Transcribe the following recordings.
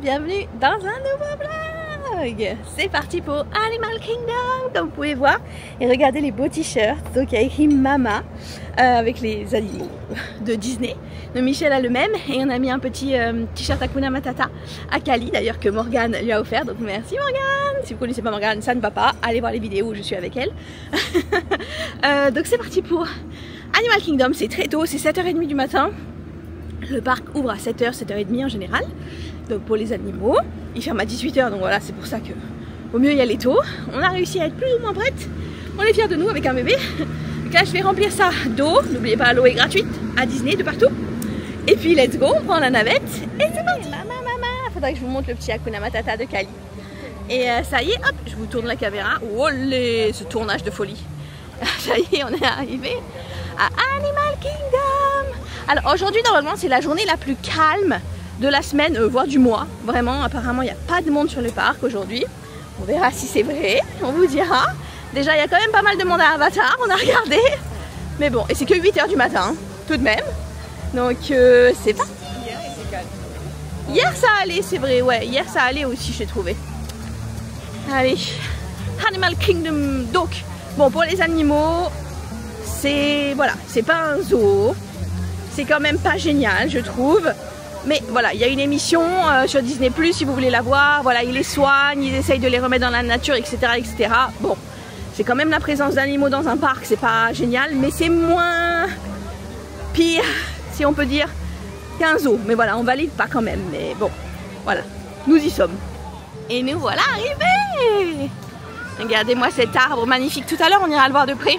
bienvenue dans un nouveau vlog. C'est parti pour Animal Kingdom, comme vous pouvez voir. Et regardez les beaux t-shirts, donc il y a écrit Mama avec les animaux de Disney. Donc Michel a le même et on a mis un petit t-shirt Hakuna Matata à Kali, d'ailleurs que Morgane lui a offert. Donc merci Morgane. Si vous ne connaissez pas Morgane, ça ne va pas, allez voir les vidéos où je suis avec elle. Donc c'est parti pour Animal Kingdom, c'est très tôt, c'est 7h30 du matin. Le parc ouvre à 7h, 7h30 en général. Donc pour les animaux, il ferme à 18h, donc voilà, c'est pour ça que au mieux y aller tôt. On a réussi à être plus ou moins prête. On est fiers de nous avec un bébé. Donc là je vais remplir ça d'eau. N'oubliez pas, l'eau est gratuite à Disney de partout. Et puis let's go, on prend la navette et c'est parti. Maman, faudrait que je vous montre le petit Hakuna Matata de Kali. Et ça y est, hop, je vous tourne la caméra. Olé, ce tournage de folie. Ça y est, on est arrivé à Animal Kingdom. Alors aujourd'hui normalement c'est la journée la plus calme de la semaine, voire du mois. Vraiment, apparemment il n'y a pas de monde sur le parc aujourd'hui. On verra si c'est vrai, on vous dira. Déjà il y a quand même pas mal de monde à Avatar, on a regardé. Mais bon, et c'est que 8h du matin, hein, tout de même. Donc c'est parti. Hier ça allait, c'est vrai, ouais, hier ça allait aussi, j'ai trouvé. Allez, Animal Kingdom. Donc, bon, pour les animaux, c'est, voilà, c'est pas un zoo. C'est quand même pas génial, je trouve. Mais voilà, il y a une émission sur Disney+, si vous voulez la voir. Voilà, ils les soignent, ils essayent de les remettre dans la nature, etc. etc. Bon, c'est quand même la présence d'animaux dans un parc, c'est pas génial, mais c'est moins pire, si on peut dire, qu'un zoo. Mais voilà, on valide pas quand même, mais bon, voilà, nous y sommes. Et nous voilà arrivés. Regardez-moi cet arbre magnifique. Tout à l'heure, on ira le voir de près.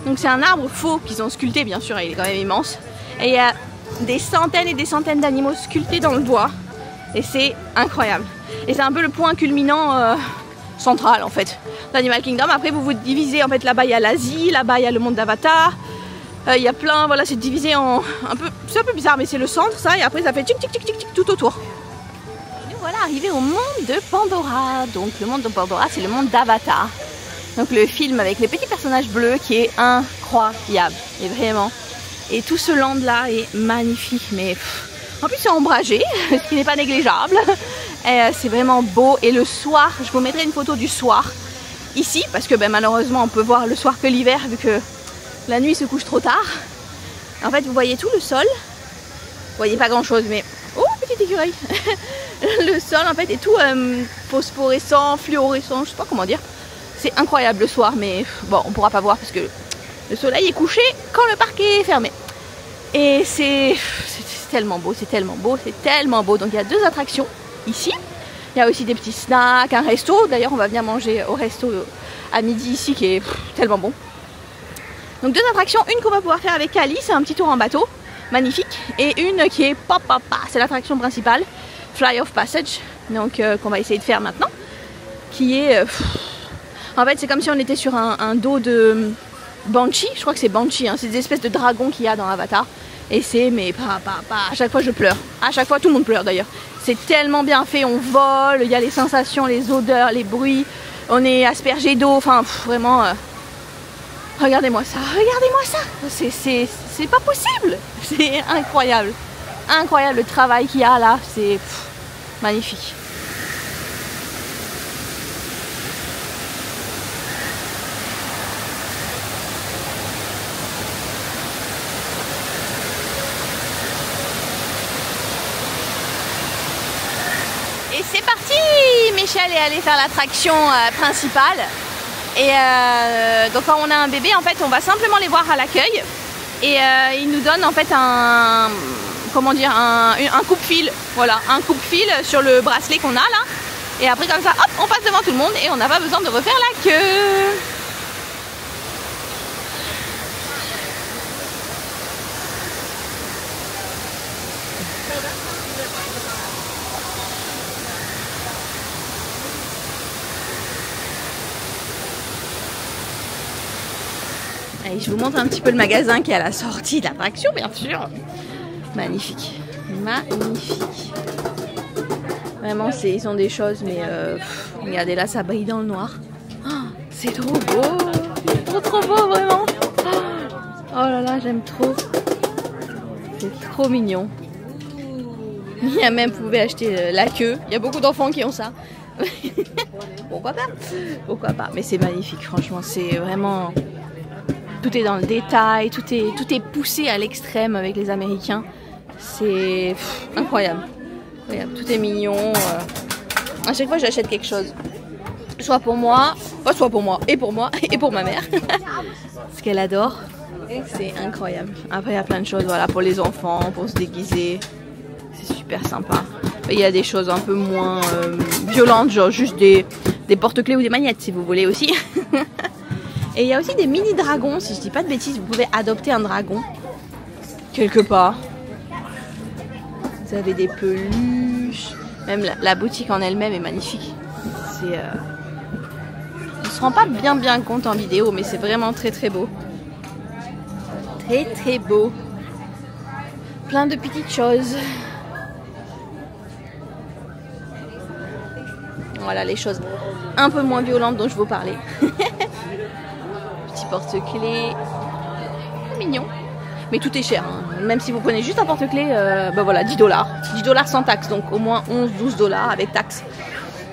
Donc c'est un arbre faux qu'ils ont sculpté, bien sûr, il est quand même immense. Et il y a des centaines et des centaines d'animaux sculptés dans le bois. Et c'est incroyable. Et c'est un peu le point culminant central, en fait, d'Animal Kingdom. Après, vous vous divisez, en fait, là-bas, il y a l'Asie, là-bas, il y a le monde d'Avatar. Il y a plein, voilà, c'est divisé en un peu, c'est un peu bizarre, mais c'est le centre, ça. Et après, ça fait tic tic tic tic tic tout autour. Et nous voilà arrivés au monde de Pandora. Donc le monde de Pandora, c'est le monde d'Avatar. Donc le film avec les petits personnages bleus qui est incroyable. Et vraiment. Et tout ce land là est magnifique. Mais en plus c'est ombragé, ce qui n'est pas négligeable. C'est vraiment beau. Et le soir, je vous mettrai une photo du soir ici. Parce que ben, malheureusement on peut voir le soir que l'hiver vu que la nuit se couche trop tard. En fait vous voyez tout le sol. Vous voyez pas grand chose mais... Oh, petit écureuil. Le sol en fait est tout phosphorescent, fluorescent, je sais pas comment dire. C'est incroyable le soir, mais bon, on pourra pas voir parce que le soleil est couché quand le parc est fermé. Et c'est tellement beau, c'est tellement beau, c'est tellement beau. Donc il y a deux attractions ici. Il y a aussi des petits snacks, un resto. D'ailleurs, on va venir manger au resto à midi ici qui est tellement bon. Donc deux attractions, une qu'on va pouvoir faire avec Kali, c'est un petit tour en bateau, magnifique. Et une qui est c'est l'attraction principale, Fly of Passage, donc qu'on va essayer de faire maintenant. Qui est... en fait, c'est comme si on était sur un dos de Banshee. Je crois que c'est Banshee, hein. C'est des espèces de dragons qu'il y a dans Avatar. Et c'est, mais à chaque fois je pleure. À chaque fois, tout le monde pleure d'ailleurs. C'est tellement bien fait, on vole, il y a les sensations, les odeurs, les bruits. On est aspergé d'eau, enfin vraiment... regardez-moi ça, regardez-moi ça. C'est pas possible. C'est incroyable. Incroyable le travail qu'il y a là, c'est magnifique. Et c'est parti! Michel est allé faire l'attraction principale. Et donc quand on a un bébé, en fait, on va simplement les voir à l'accueil. Et ils nous donnent en fait un coupe-fil. Voilà, un coupe-fil sur le bracelet qu'on a là. Et après comme ça, hop, on passe devant tout le monde et on n'a pas besoin de refaire la queue. Allez, je vous montre un petit peu le magasin qui est à la sortie de l'attraction, bien sûr. Magnifique. Magnifique. Vraiment, ils ont des choses, mais regardez là, ça brille dans le noir. Oh, c'est trop beau. Trop beau, vraiment. Oh là là, j'aime trop. C'est trop mignon. Il y a même, vous pouvez acheter la queue. Il y a beaucoup d'enfants qui ont ça. Pourquoi pas? Pourquoi pas? Mais c'est magnifique, franchement. C'est vraiment... Tout est dans le détail, tout est poussé à l'extrême avec les Américains. C'est incroyable. Regarde, tout est mignon. À chaque fois, j'achète quelque chose. Soit pour moi, et pour moi, et pour ma mère. Ce qu'elle adore. C'est incroyable. Après, il y a plein de choses, voilà, pour les enfants, pour se déguiser. C'est super sympa. Il y a des choses un peu moins violentes, genre juste des porte-clés ou des magnettes, si vous voulez aussi. Et il y a aussi des mini dragons, si je dis pas de bêtises, vous pouvez adopter un dragon. Quelque part. Vous avez des peluches. Même la boutique en elle-même est magnifique. C'est... On se rend pas bien compte en vidéo, mais c'est vraiment très beau. Très beau. Plein de petites choses. Voilà les choses un peu moins violentes dont je vous parlais. Petit porte-clés. Mignon. Mais tout est cher. Hein. Même si vous prenez juste un porte-clés, bah voilà, 10 $. 10 $ sans taxe. Donc au moins 11-12 $ avec taxe.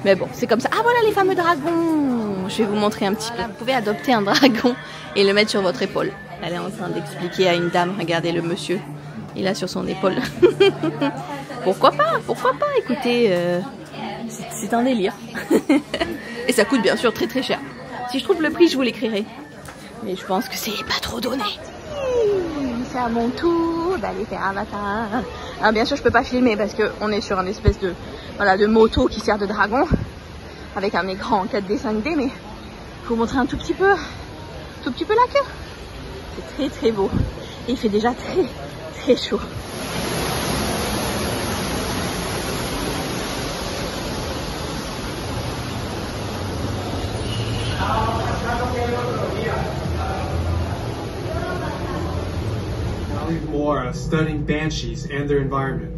Mais bon, c'est comme ça. Ah voilà les fameux dragons. Je vais vous montrer un petit peu. Vous pouvez adopter un dragon et le mettre sur votre épaule. Elle est en train d'expliquer à une dame. Regardez le monsieur. Il a sur son épaule. Pourquoi pas? Pourquoi pas? Écoutez, c'est un délire. Et ça coûte bien sûr très cher. Si je trouve le prix, je vous l'écrirai. Mais je pense que c'est pas trop donné. C'est à mon tour d'aller faire Avatar. Alors bien sûr, je peux pas filmer parce qu'on est sur une espèce de, voilà, de moto qui sert de dragon. Avec un écran en 4D 5D, mais je vous montrer un tout petit peu la queue. C'est très beau. Et il fait déjà très chaud. More studying banshees and their environment.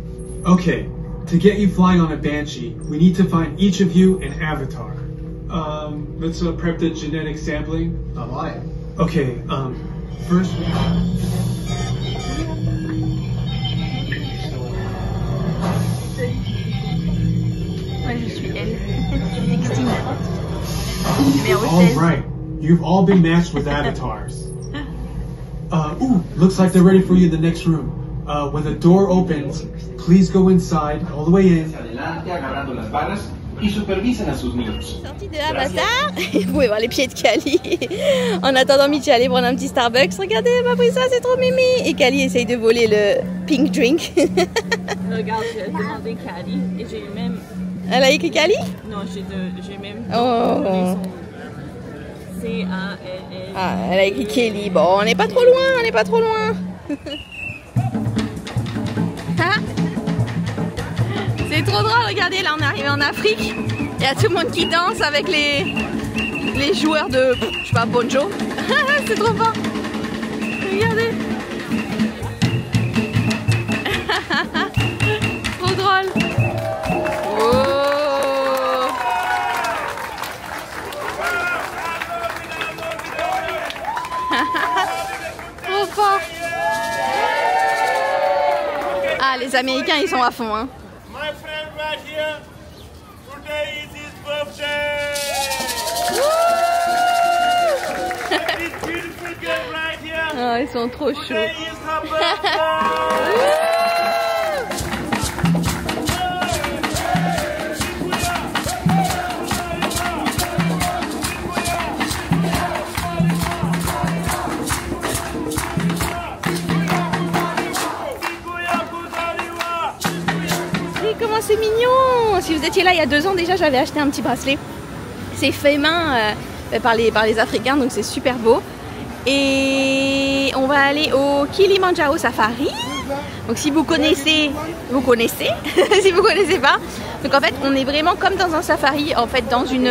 Okay, to get you flying on a banshee, we need to find each of you an avatar. Let's prep the genetic sampling. Okay, first we Moi je suis elle. 16. All right, you've all been matched with avatars. Looks like they're ready for you in the next room. When the door opens, please go inside, all the way in. Sortie de Avatar, vous pouvez voir les pieds de Kali. En attendant Mitch aller prendre un petit Starbucks, regardez, elle m'a pris ça, c'est trop mimi. Et Kali essaye de voler le pink drink. Regarde, j'ai demandé Kali et j'ai même... Elle a écrit Kali? Non, j'ai même... Oh. C-A-L-L. Ah, elle a écrit Kelly. Bon, on n'est pas trop loin, C'est trop drôle, regardez, là on est arrivé en Afrique. Il y a tout le monde qui danse avec les joueurs de, je sais pas, Bonjo. C'est trop fort. Regardez. Trop drôle. Oh. Trop fort. Ah, les Américains, ils sont à fond, hein. My friend right here, today is his birthday. This beautiful girl right here. Oh, ils sont trop chauds. Today is her birthday. Comment c'est mignon! Si vous étiez là il y a 2 ans déjà, j'avais acheté un petit bracelet. C'est fait main par les Africains, donc c'est super beau. Et on va aller au Kilimanjaro Safari. Donc si vous connaissez, vous connaissez. Si vous connaissez pas, donc en fait on est vraiment comme dans un safari, en fait dans une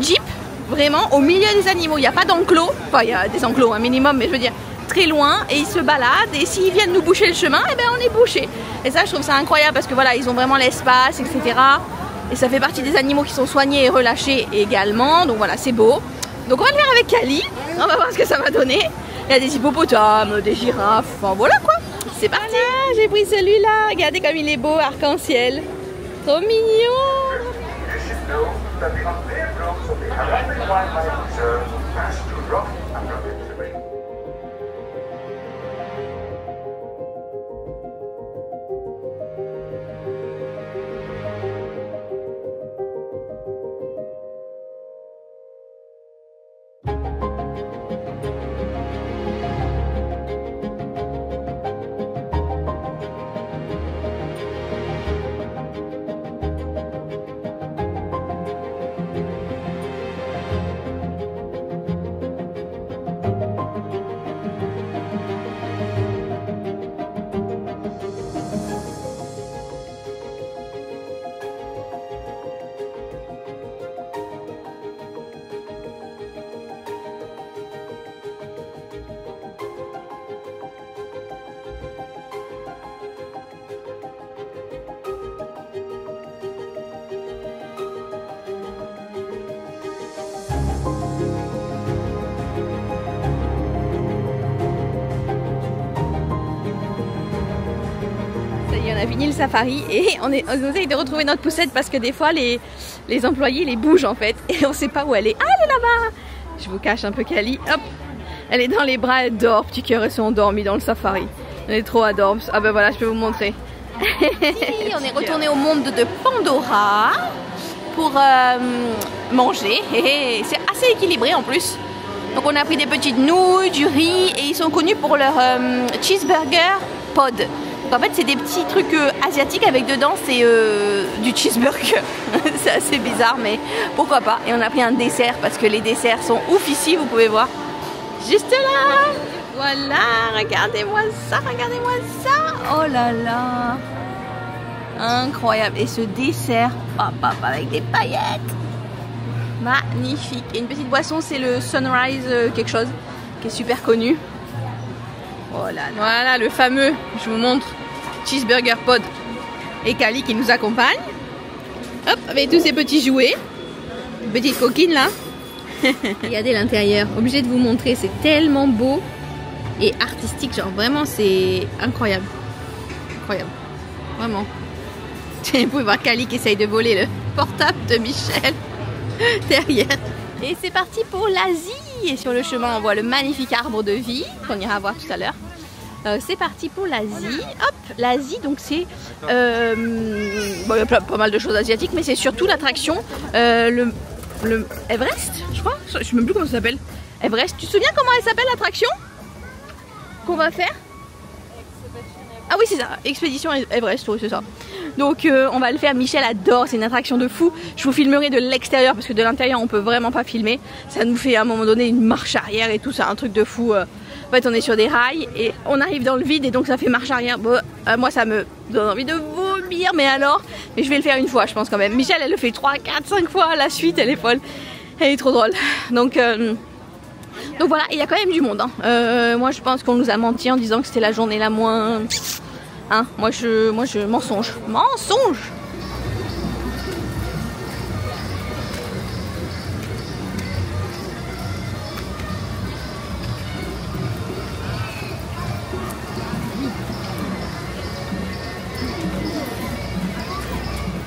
jeep, vraiment au milieu des animaux. Il n'y a pas d'enclos, enfin il y a des enclos un minimum, mais je veux dire très loin, et ils se baladent, et s'ils viennent nous boucher le chemin, eh ben on est bouché. Et ça je trouve ça incroyable parce que voilà, ils ont vraiment l'espace, etc. Et ça fait partie des animaux qui sont soignés et relâchés également, donc voilà, c'est beau. Donc on va le faire avec Kali, on va voir ce que ça va donner. Il y a des hippopotames, des girafes, enfin voilà quoi. C'est parti. Voilà, j'ai pris celui-là. Regardez comme il est beau, arc-en-ciel. Trop mignon. On a fini le safari et on essaye de retrouver notre poussette parce que des fois les employés les bougent en fait et on sait pas où elle est. Ah, elle est là-bas. Je vous cache un peu Kali. Hop, elle est dans les bras, elle dort. Petit cœur, ils sont endormis dans le safari. On est trop adorables. Ah ben voilà, je peux vous montrer. On est retourné au monde de Pandora pour manger et c'est assez équilibré en plus. Donc on a pris des petites nouilles, du riz et ils sont connus pour leur cheeseburger pod. En fait c'est des petits trucs asiatiques avec dedans c'est du cheeseburger. C'est assez bizarre mais pourquoi pas. Et on a pris un dessert parce que les desserts sont ouf ici, vous pouvez voir. Juste là. Voilà, regardez-moi ça, regardez-moi ça. Oh là là. Incroyable. Et ce dessert, hop, hop, avec des paillettes. Magnifique. Et une petite boisson, c'est le Sunrise quelque chose qui est super connu. Voilà, voilà le fameux, je vous montre, cheeseburger pod. Et Kali qui nous accompagne. Hop, avec tous ces petits jouets. Une petite coquine là. Regardez l'intérieur, obligé de vous montrer, c'est tellement beau et artistique, genre vraiment c'est incroyable. Incroyable, vraiment. Vous pouvez voir Kali qui essaye de voler le portable de Michel derrière. Et c'est parti pour l'Asie. Et sur le chemin on voit le magnifique arbre de vie qu'on ira voir tout à l'heure. C'est parti pour l'Asie. Hop, l'Asie donc c'est bon, il y a pas mal de choses asiatiques mais c'est surtout l'attraction le Everest je crois. Je sais même plus comment ça s'appelle. Everest, tu te souviens comment elle s'appelle l'attraction qu'on va faire? Ah oui c'est ça, Expédition Everest, oui c'est ça. Donc on va le faire, Michel adore, c'est une attraction de fou. Je vous filmerai de l'extérieur parce que de l'intérieur on peut vraiment pas filmer. Ça nous fait à un moment donné une marche arrière et tout, c'est un truc de fou. En fait on est sur des rails et on arrive dans le vide et donc ça fait marche arrière. Bon, moi ça me donne envie de vomir mais alors, mais je vais le faire une fois je pense quand même. Michel elle le fait 3, 4, 5 fois à la suite, elle est folle. Elle est trop drôle. Donc voilà, il y a quand même du monde. Hein. Moi je pense qu'on nous a menti en disant que c'était la journée la moins... Hein, moi je mensonge. Mensonge.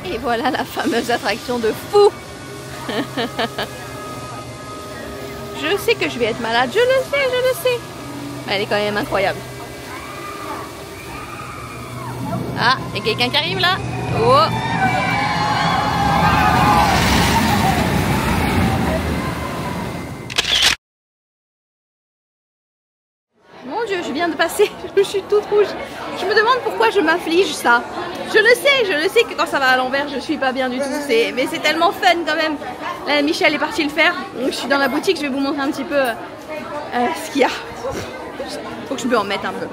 Et voilà la fameuse attraction de fou. Je sais que je vais être malade, je le sais. Mais elle est quand même incroyable. Ah, il y a quelqu'un qui arrive là. Oh. Mon Dieu, je viens de passer, je suis toute rouge. Je me demande pourquoi je m'afflige ça. Je le sais que quand ça va à l'envers, je suis pas bien du tout. Mais c'est tellement fun quand même. Là, Michel est parti le faire. Donc, je suis dans la boutique, je vais vous montrer un petit peu ce qu'il y a. Faut que je me remette un peu.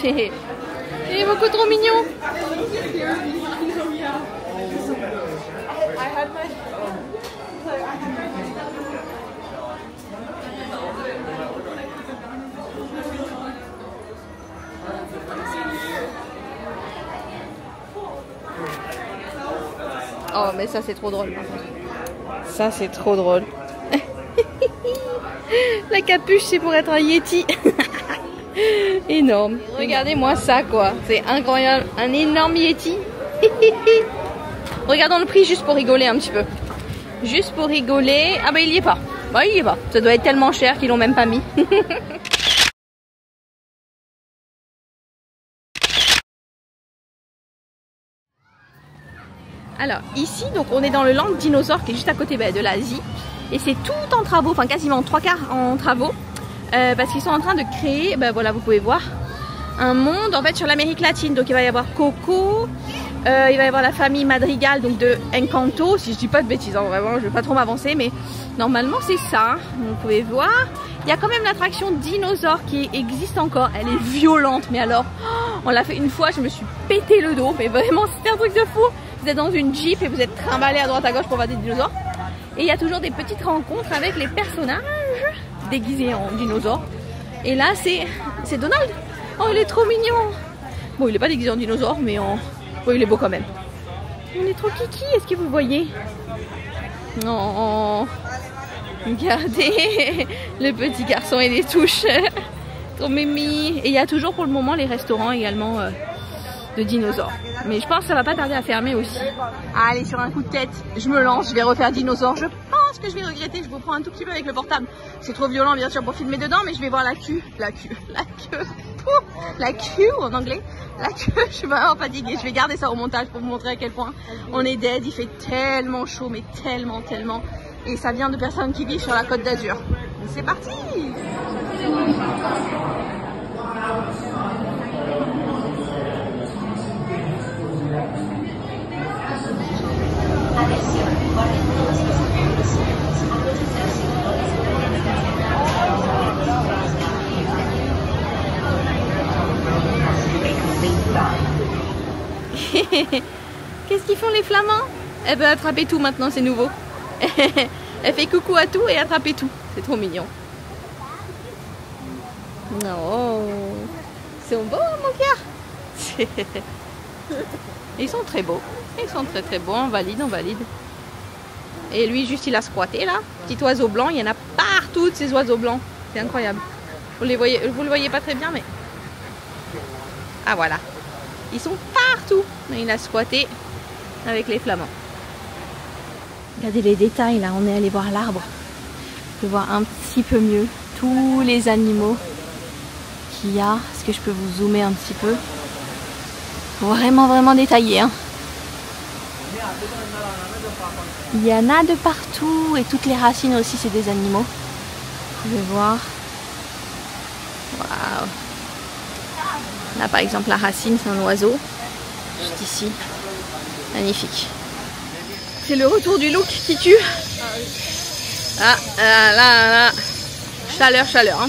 Il est beaucoup trop mignon. Oh mais ça c'est trop drôle. Ça c'est trop drôle. La capuche c'est pour être un Yeti. Énorme. Regardez-moi ça quoi. C'est incroyable. Un énorme Yeti. Regardons le prix juste pour rigoler un petit peu. Juste pour rigoler. Ah bah il y est pas. Bah il y est pas. Ça doit être tellement cher qu'ils l'ont même pas mis. Alors ici donc on est dans le land dinosaure qui est juste à côté de l'Asie. Et c'est tout en travaux. Enfin quasiment 3/4 en travaux. Parce qu'ils sont en train de créer, ben voilà vous pouvez voir, un monde en fait sur l'Amérique latine. Donc il va y avoir Coco, il va y avoir la famille Madrigal donc de Encanto, si je dis pas de bêtises, hein, vraiment je vais pas trop m'avancer mais normalement c'est ça. Vous pouvez voir, il y a quand même l'attraction dinosaure qui existe encore, elle est violente mais alors, on l'a fait une fois, je me suis pété le dos, mais vraiment c'était un truc de fou. Vous êtes dans une Jeep et vous êtes trimballé à droite à gauche pour voir des dinosaures. Et il y a toujours des petites rencontres avec les personnages déguisé en dinosaure. Et là c'est Donald. Oh il est trop mignon. Bon il est pas déguisé en dinosaure mais en... bon, il est beau quand même. Il est trop kiki, est-ce que vous voyez? Oh, regardez le petit garçon et les touches. Trop mimi. Et il y a toujours pour le moment les restaurants également de dinosaures. Mais je pense que ça va pas tarder à fermer aussi. Allez sur un coup de tête, je me lance, je vais refaire dinosaure. Je pense que je vais regretter, je vous prends un tout petit peu avec le portable. C'est trop violent bien sûr pour filmer dedans, mais je vais voir la queue en anglais. La queue, je suis vraiment fatiguée. Je vais garder ça au montage pour vous montrer à quel point on est dead. Il fait tellement chaud, mais tellement. Et ça vient de personnes qui vivent sur la Côte d'Azur. C'est parti! Qu'est-ce qu'ils font les flamands? Elle veut attraper tout maintenant, c'est nouveau. Elle fait coucou à tout et attraper tout. C'est trop mignon. Non, c'est beau mon cœur. Ils sont très beaux. Ils sont très beaux. On valide. Et lui juste il a squatté là. Petit oiseau blanc. Il y en a partout de ces oiseaux blancs. C'est incroyable. Vous le voyez pas très bien mais... Ah voilà. Ils sont partout. Il a squatté avec les flamands. Regardez les détails là. On est allé voir l'arbre. Vous pouvez voir un petit peu mieux tous les animaux qu'il y a. Est-ce que je peux vous zoomer un petit peu? Vraiment détaillé. Hein. Il y en a de partout. Et toutes les racines aussi, c'est des animaux. Vous pouvez voir. Waouh. Là par exemple la racine c'est un oiseau. Juste ici. Magnifique. C'est le retour du look qui tue. Ah là. Chaleur. Hein.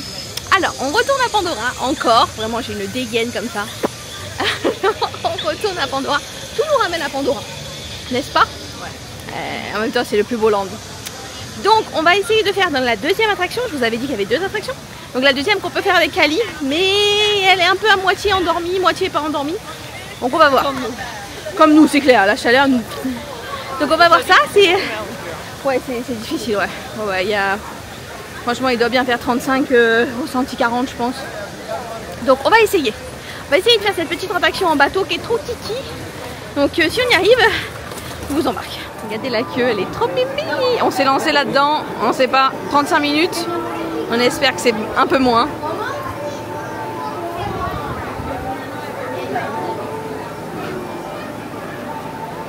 Alors on retourne à Pandora encore. Vraiment j'ai une dégaine comme ça. On retourne à Pandora. Tout nous ramène à Pandora. N'est-ce pas? Ouais. En même temps c'est le plus beau land. Donc on va essayer de faire dans la deuxième attraction. Je vous avais dit qu'il y avait 2 attractions. Donc la deuxième qu'on peut faire avec Kali, mais elle est un peu à moitié endormie, moitié pas endormie. Donc on va voir. Comme nous, c'est clair, la chaleur nous... Donc on va voir ça, c'est... Ouais, c'est difficile, ouais. Ouais, franchement, il doit bien faire 35 ressenti 40, je pense. Donc on va essayer. On va essayer de faire cette petite attraction en bateau qui est trop titi. Donc si on y arrive, je vous embarque. Regardez la queue, elle est trop mimi. On s'est lancé là-dedans, on sait pas, 35 minutes. On espère que c'est un peu moins.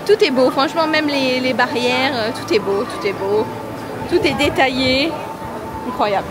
Tout est beau, franchement, même les barrières, tout est beau. Tout est détaillé. Incroyable.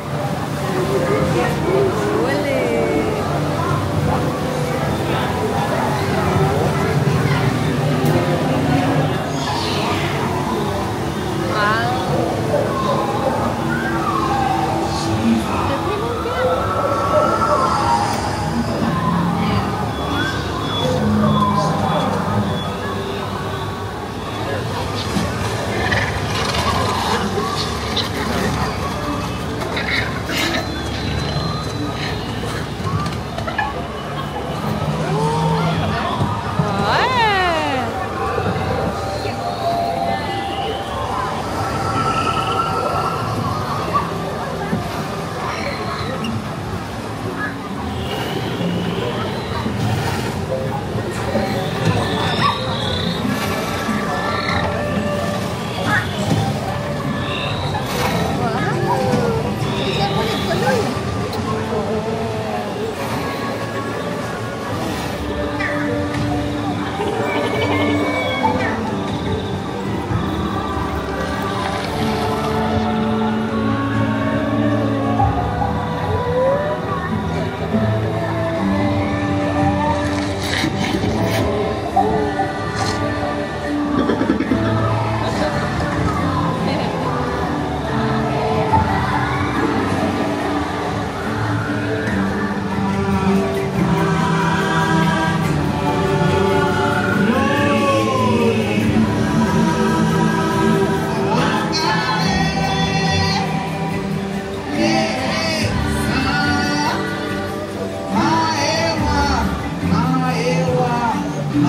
On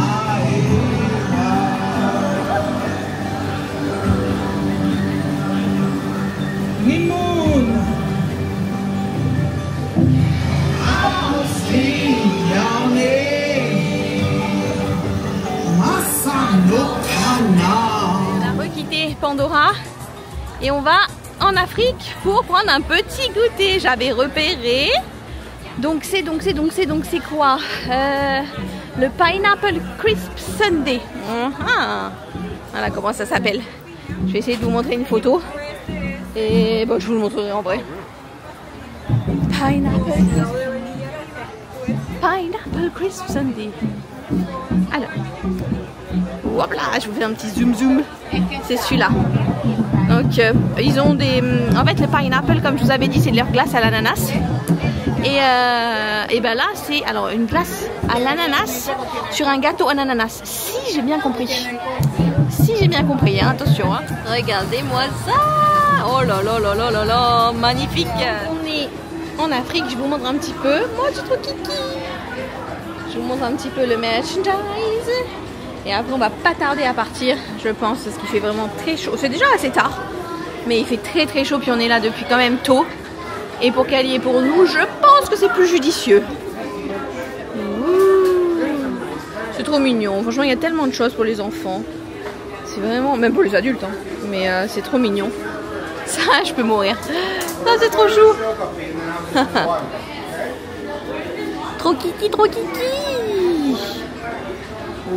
a requitté Pandora et on va en Afrique pour prendre un petit goûter. J'avais repéré. Donc c'est quoi le Pineapple Crisp Sundae. Voilà comment ça s'appelle. Je vais essayer de vous montrer une photo. Et bon, je vous le montrerai en vrai. Pineapple Crisp Sundae. Alors, hop là, je vous fais un petit zoom. C'est celui-là. Donc, ils ont des... En fait, le pineapple, comme je vous avais dit, c'est de leur glace à l'ananas. Et ben là, c'est alors une glace à l'ananas sur un gâteau à l'ananas. Si j'ai bien compris. Hein, attention. Hein. Regardez-moi ça. Oh là là là là là là, magnifique. On est en Afrique, je vous montre un petit peu. Moi, je suis trop kiki. Je vous montre un petit peu le merchandise. Et après, on va pas tarder à partir, je pense, parce qu'il fait vraiment très chaud. C'est déjà assez tard, mais il fait très chaud, puis on est là depuis quand même tôt. Et pour qu'elle y ait pour nous, je pense que c'est plus judicieux. C'est trop mignon. Franchement, il y a tellement de choses pour les enfants. C'est vraiment... Même pour les adultes, hein. Mais c'est trop mignon. Ça, je peux mourir. Ça, c'est trop chou. Trop kiki.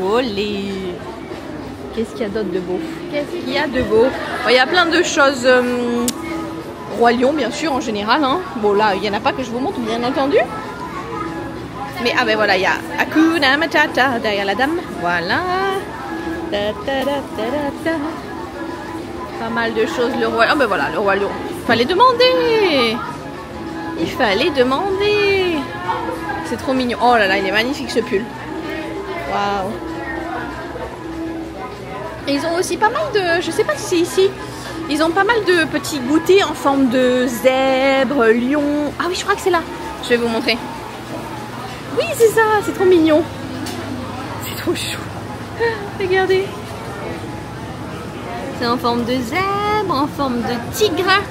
Olé. Qu'est-ce qu'il y a d'autre de beau? Il y a plein de choses. Roi Lion, bien sûr, en général. Hein. Bon, là, il n'y en a pas que je vous montre, bien entendu. Mais, ah ben voilà, il y a Hakuna Matata derrière la dame. Voilà. Pas mal de choses. Le roi... Ah ben voilà, le Roi Lion. Il fallait demander. C'est trop mignon. Oh là là, il est magnifique ce pull. Waouh. Ils ont aussi pas mal de... Je sais pas si c'est ici. Ils ont pas mal de petits goûters en forme de zèbre, lion. Ah oui, je crois que c'est là. Je vais vous montrer. Oui, c'est ça. C'est trop mignon. C'est trop chou. Regardez. C'est en forme de zèbre, en forme de tigre.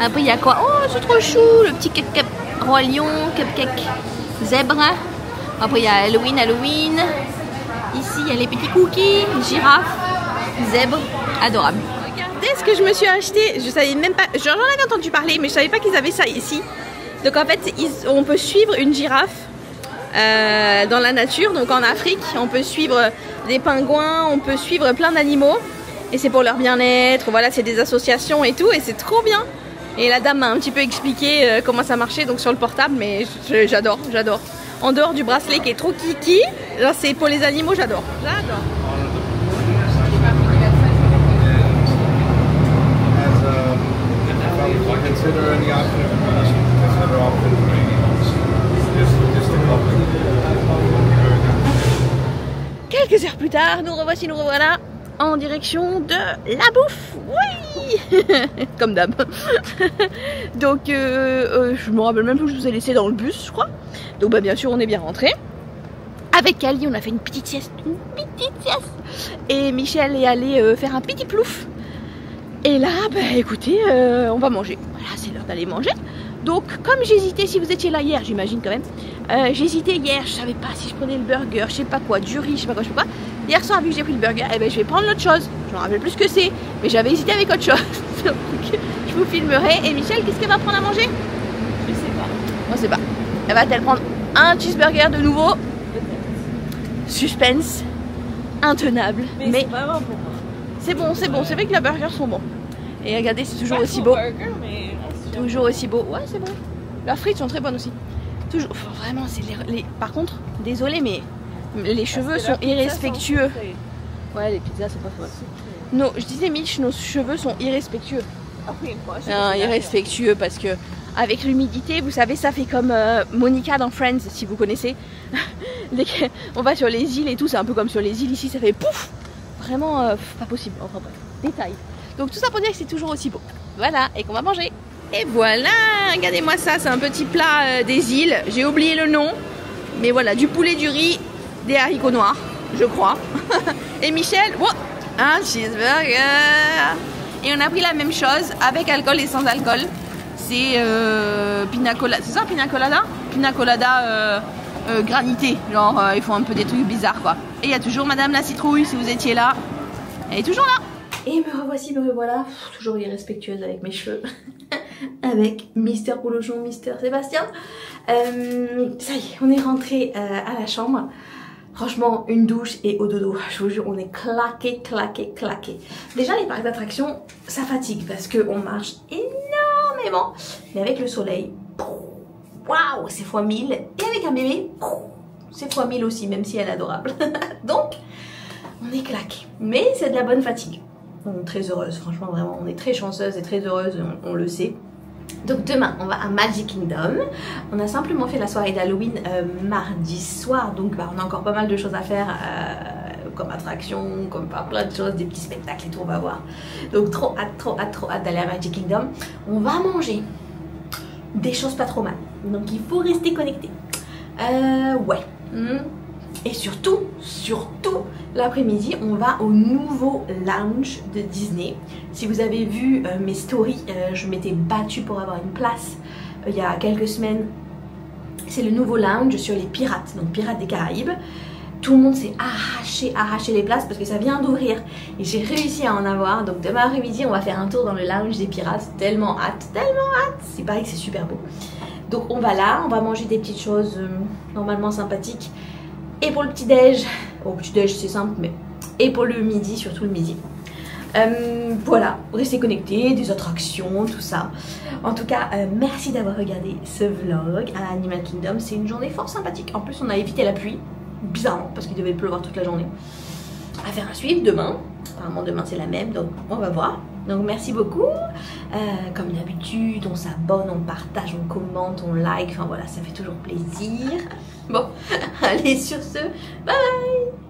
Après, il y a quoi? Oh, c'est trop chou. Le petit cupcake Roi Lion, cupcake zèbre. Après, il y a Halloween. Ici, il y a les petits cookies, girafe, zèbre. Adorable. Regardez ce que je me suis acheté. Je savais même pas. J'en avais entendu parler, mais je savais pas qu'ils avaient ça ici. Donc, en fait, on peut suivre une girafe dans la nature. Donc, en Afrique, on peut suivre des pingouins, on peut suivre plein d'animaux. Et c'est pour leur bien-être. Voilà, c'est des associations et tout. Et c'est trop bien. Et la dame m'a un petit peu expliqué comment ça marchait donc sur le portable. Mais j'adore. En dehors du bracelet qui est trop kiki, c'est pour les animaux, j'adore. Quelques heures plus tard, nous revoilà en direction de la bouffe. Oui. Comme d'hab. Donc je me rappelle même plus que je vous ai laissé dans le bus, je crois. Donc bah bien sûr on est bien rentré. Avec Kali on a fait une petite sieste. Et Michel est allé faire un petit plouf. Et là bah écoutez on va manger. Voilà, c'est l'heure d'aller manger. Donc comme j'hésitais, si vous étiez là hier, j'imagine quand même, j'hésitais hier, je savais pas si je prenais le burger, je sais pas quoi, du riz, je sais pas quoi. Hier soir, vu que j'ai pris le burger, eh ben, je vais prendre l'autre chose. Je me rappelle plus ce que c'est, mais j'avais hésité avec autre chose. Donc je vous filmerai. Et Michel, qu'est-ce qu'elle va prendre à manger? Je sais pas. On sait pas. Elle va-t-elle prendre un cheeseburger de nouveau? Suspense. Intenable. Mais c'est vraiment pour moi. c'est bon, c'est vrai que les burgers sont bons. Et regardez, c'est toujours aussi beau. Burger, mais... Toujours aussi beau. Ouais, c'est bon. Leurs frites sont très bonnes aussi. Toujours. Enfin, vraiment, c'est par contre, désolé, mais les cheveux sont irrespectueux. Ouais, les pizzas, c'est pas faux. Non, je disais, Mitch, nos cheveux sont irrespectueux. Okay, Irrespectueux parce que avec l'humidité, vous savez, ça fait comme Monica dans Friends, si vous connaissez. On va sur les îles et tout, c'est un peu comme sur les îles ici, ça fait pouf. Vraiment pas possible. Enfin bref, détail. Donc tout ça pour dire que c'est toujours aussi beau. Voilà, et qu'on va manger. Et voilà, regardez-moi ça, c'est un petit plat des îles. J'ai oublié le nom, mais voilà, du poulet, du riz, des haricots noirs. je crois. Et Michel, oh, un cheeseburger. Et on a pris la même chose avec alcool et sans alcool. C'est pina colada, c'est ça, pina colada? Pina colada granité, genre ils font un peu des trucs bizarres quoi. Et il y a toujours Madame la citrouille, si vous étiez là, elle est toujours là. Et me revoici, me revoilà, toujours irrespectueuse avec mes cheveux, avec Mister Polochon, Mister Sébastien. Ça y est, on est rentré à la chambre. Franchement, une douche et au dodo. Je vous jure, on est claqué. Déjà, les parcs d'attractions, ça fatigue parce qu'on marche énormément. Mais avec le soleil, waouh, c'est fois 1000. Et avec un bébé, c'est fois 1000 aussi, même si elle est adorable. Donc, on est claqué. Mais c'est de la bonne fatigue. On est très heureuse, franchement, vraiment. On est très chanceuse et très heureuse, on le sait. Donc demain on va à Magic Kingdom. On a simplement fait la soirée d'Halloween mardi soir. Donc bah, on a encore pas mal de choses à faire comme attraction, comme plein de choses, des petits spectacles et tout, on va voir. Donc trop hâte d'aller à Magic Kingdom. On va manger des choses pas trop mal. Donc il faut rester connecté. Ouais. Et surtout, l'après-midi, on va au nouveau lounge de Disney. Si vous avez vu mes stories, je m'étais battue pour avoir une place il y a quelques semaines. C'est le nouveau lounge sur les pirates, donc Pirates des Caraïbes. Tout le monde s'est arraché les places parce que ça vient d'ouvrir. Et j'ai réussi à en avoir. Donc demain après-midi, on va faire un tour dans le lounge des pirates. Tellement hâte. C'est pareil que c'est super beau. Donc on va là, on va manger des petites choses normalement sympathiques. Et pour le petit-déj, au petit-déj c'est simple, mais... Et pour le midi, surtout le midi. Voilà, restez connectés, des attractions, tout ça. En tout cas, merci d'avoir regardé ce vlog à Animal Kingdom. C'est une journée fort sympathique. En plus, on a évité la pluie, bizarrement, parce qu'il devait pleuvoir toute la journée. Affaire à suivre demain. Apparemment, demain c'est la même, donc on va voir. Donc merci beaucoup. Comme d'habitude, on s'abonne, on partage, on commente, on like. Enfin voilà, ça fait toujours plaisir. Bon, allez sur ce, bye bye.